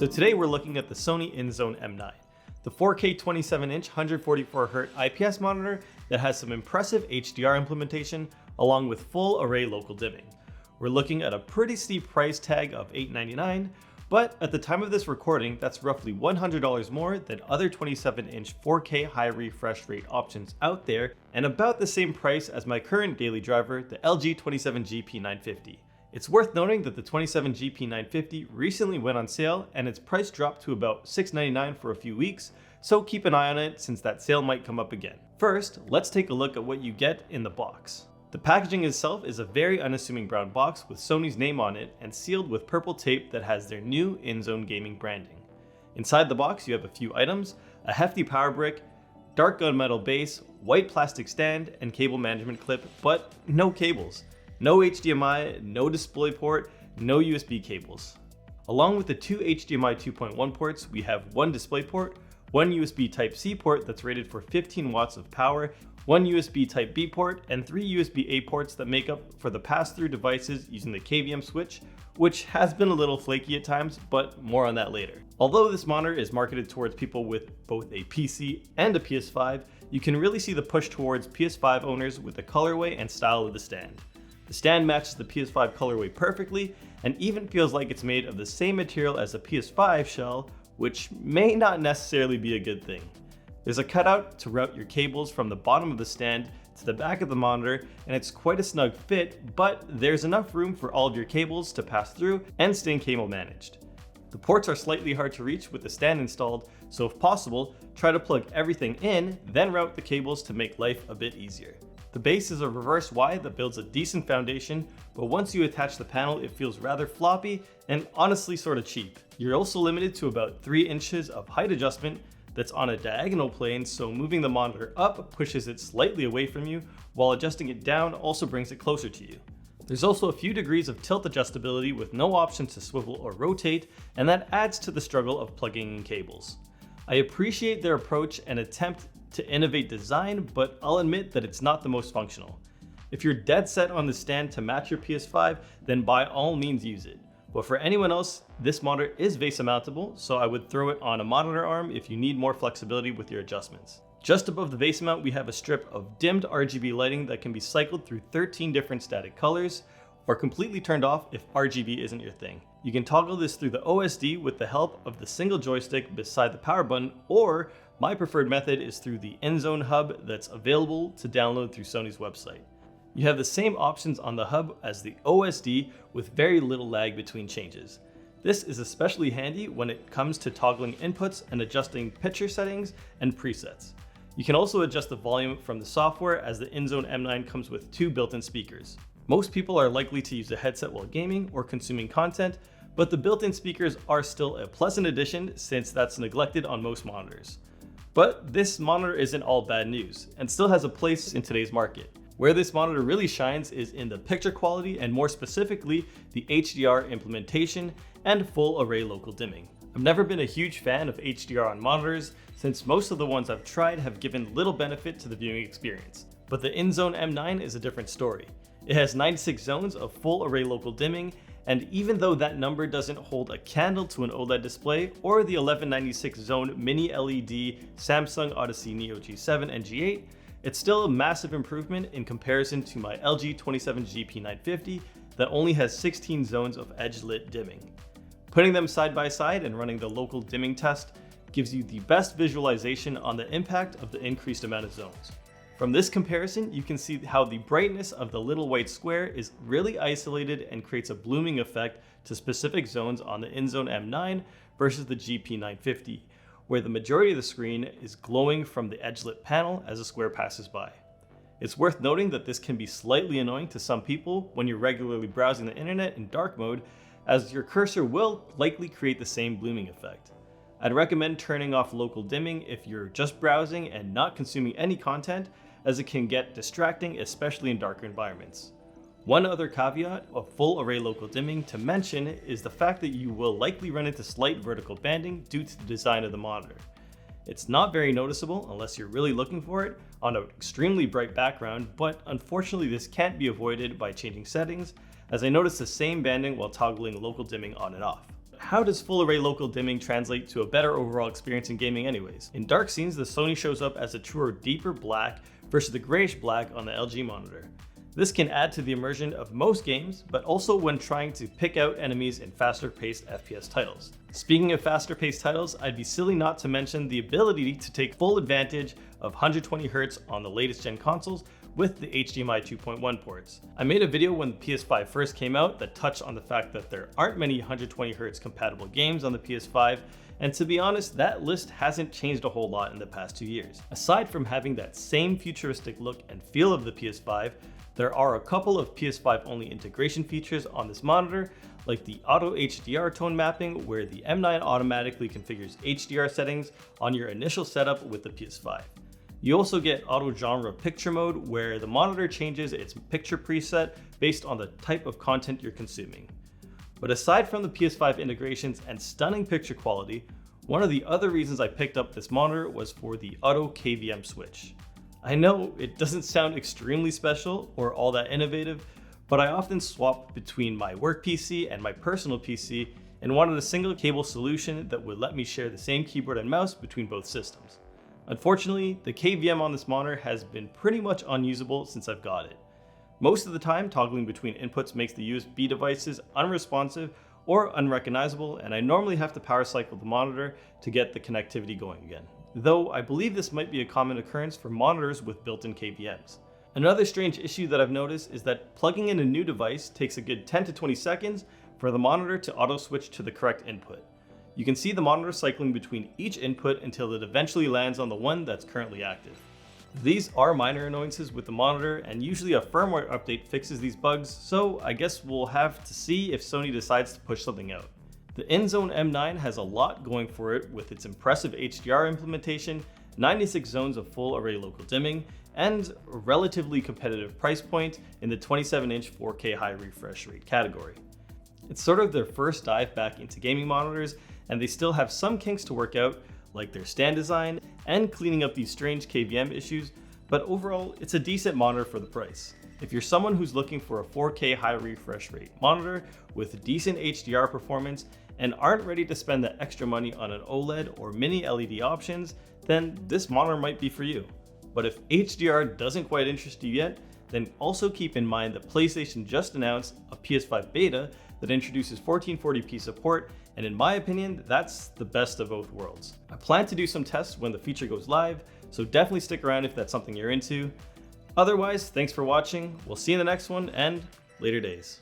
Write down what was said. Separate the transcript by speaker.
Speaker 1: So today we're looking at the Sony INZONE M9, the 4K 27-inch 144Hz IPS monitor that has some impressive HDR implementation along with full array local dimming. We're looking at a pretty steep price tag of $899, but at the time of this recording, that's roughly $100 more than other 27-inch 4K high refresh rate options out there, and about the same price as my current daily driver, the LG 27GP950. It's worth noting that the 27GP950 recently went on sale and its price dropped to about $699 for a few weeks, so keep an eye on it since that sale might come up again. First, let's take a look at what you get in the box. The packaging itself is a very unassuming brown box with Sony's name on it and sealed with purple tape that has their new InZone Gaming branding. Inside the box you have a few items, a hefty power brick, dark gunmetal base, white plastic stand, and cable management clip, but no cables. No HDMI, no DisplayPort, no USB cables. Along with the two HDMI 2.1 ports, we have one DisplayPort, one USB Type-C port that's rated for 15 watts of power, one USB Type-B port, and three USB-A ports that make up for the pass-through devices using the KVM Switch, which has been a little flaky at times, but more on that later. Although this monitor is marketed towards people with both a PC and a PS5, you can really see the push towards PS5 owners with the colorway and style of the stand. The stand matches the PS5 colorway perfectly and even feels like it's made of the same material as the PS5 shell, which may not necessarily be a good thing. There's a cutout to route your cables from the bottom of the stand to the back of the monitor, and it's quite a snug fit, but there's enough room for all of your cables to pass through and stay cable managed. The ports are slightly hard to reach with the stand installed, so if possible, try to plug everything in, then route the cables to make life a bit easier. The base is a reverse Y that builds a decent foundation, but once you attach the panel it feels rather floppy and honestly sort of cheap. You're also limited to about 3 inches of height adjustment that's on a diagonal plane, so moving the monitor up pushes it slightly away from you, while adjusting it down also brings it closer to you. There's also a few degrees of tilt adjustability with no option to swivel or rotate, and that adds to the struggle of plugging in cables. I appreciate their approach and attempt to innovate design, but I'll admit that it's not the most functional. If you're dead set on the stand to match your PS5, then by all means use it. But for anyone else, this monitor is VESA mountable, so I would throw it on a monitor arm if you need more flexibility with your adjustments. Just above the VESA mount, we have a strip of dimmed RGB lighting that can be cycled through 13 different static colors, or completely turned off if RGB isn't your thing. You can toggle this through the OSD with the help of the single joystick beside the power button, or my preferred method is through the InZone Hub that's available to download through Sony's website. You have the same options on the hub as the OSD with very little lag between changes. This is especially handy when it comes to toggling inputs and adjusting picture settings and presets. You can also adjust the volume from the software as the INZONE M9 comes with 2 built-in speakers. Most people are likely to use a headset while gaming or consuming content, but the built-in speakers are still a pleasant addition since that's neglected on most monitors. But this monitor isn't all bad news and still has a place in today's market. Where this monitor really shines is in the picture quality and more specifically the HDR implementation and full array local dimming. I've never been a huge fan of HDR on monitors since most of the ones I've tried have given little benefit to the viewing experience. But the INZONE M9 is a different story. It has 96 zones of full array local dimming, and even though that number doesn't hold a candle to an OLED display or the 1196 zone mini LED Samsung Odyssey Neo G7 and G8, it's still a massive improvement in comparison to my LG 27GP950 that only has 16 zones of edge lit dimming. Putting them side by side and running the local dimming test gives you the best visualization on the impact of the increased amount of zones. From this comparison, you can see how the brightness of the little white square is really isolated and creates a blooming effect to specific zones on the INZONE M9 versus the GP950, where the majority of the screen is glowing from the edge-lit panel as a square passes by. It's worth noting that this can be slightly annoying to some people when you're regularly browsing the internet in dark mode, as your cursor will likely create the same blooming effect. I'd recommend turning off local dimming if you're just browsing and not consuming any content, as it can get distracting, especially in darker environments. One other caveat of full array local dimming to mention is the fact that you will likely run into slight vertical banding due to the design of the monitor. It's not very noticeable unless you're really looking for it on an extremely bright background, but unfortunately this can't be avoided by changing settings, as I noticed the same banding while toggling local dimming on and off. how does full array local dimming translate to a better overall experience in gaming anyways? In dark scenes, the Sony shows up as a truer deeper black versus the grayish black on the LG monitor. This can add to the immersion of most games, but also when trying to pick out enemies in faster paced FPS titles. Speaking of faster paced titles, I'd be silly not to mention the ability to take full advantage of 120Hz on the latest gen consoles with the HDMI 2.1 ports. I made a video when the PS5 first came out that touched on the fact that there aren't many 120Hz compatible games on the PS5, and to be honest, that list hasn't changed a whole lot in the past 2 years. Aside from having that same futuristic look and feel of the PS5, there are a couple of PS5 only integration features on this monitor, like the auto HDR tone mapping, where the M9 automatically configures HDR settings on your initial setup with the PS5. You also get auto genre picture mode, where the monitor changes its picture preset based on the type of content you're consuming. But aside from the PS5 integrations and stunning picture quality, one of the other reasons I picked up this monitor was for the auto KVM Switch. I know it doesn't sound extremely special or all that innovative, but I often swap between my work PC and my personal PC and wanted a single cable solution that would let me share the same keyboard and mouse between both systems. Unfortunately, the KVM on this monitor has been pretty much unusable since I've got it. Most of the time, toggling between inputs makes the USB devices unresponsive or unrecognizable, and I normally have to power cycle the monitor to get the connectivity going again. Though I believe this might be a common occurrence for monitors with built-in KVMs. Another strange issue that I've noticed is that plugging in a new device takes a good 10 to 20 seconds for the monitor to auto switch to the correct input. You can see the monitor cycling between each input until it eventually lands on the one that's currently active. These are minor annoyances with the monitor, and usually a firmware update fixes these bugs, so I guess we'll have to see if Sony decides to push something out. The INZONE M9 has a lot going for it with its impressive HDR implementation, 96 zones of full array local dimming, and a relatively competitive price point in the 27-inch 4K high refresh rate category. It's sort of their first dive back into gaming monitors, and they still have some kinks to work out, like their stand design and cleaning up these strange KVM issues, but overall, it's a decent monitor for the price. If you're someone who's looking for a 4K high refresh rate monitor with decent HDR performance and aren't ready to spend the extra money on an OLED or mini LED options, then this monitor might be for you. But if HDR doesn't quite interest you yet, then also keep in mind that PlayStation just announced a PS5 beta that introduces 1440p support, and in my opinion, that's the best of both worlds. I plan to do some tests when the feature goes live, so definitely stick around if that's something you're into. Otherwise, thanks for watching, we'll see you in the next one, and later days.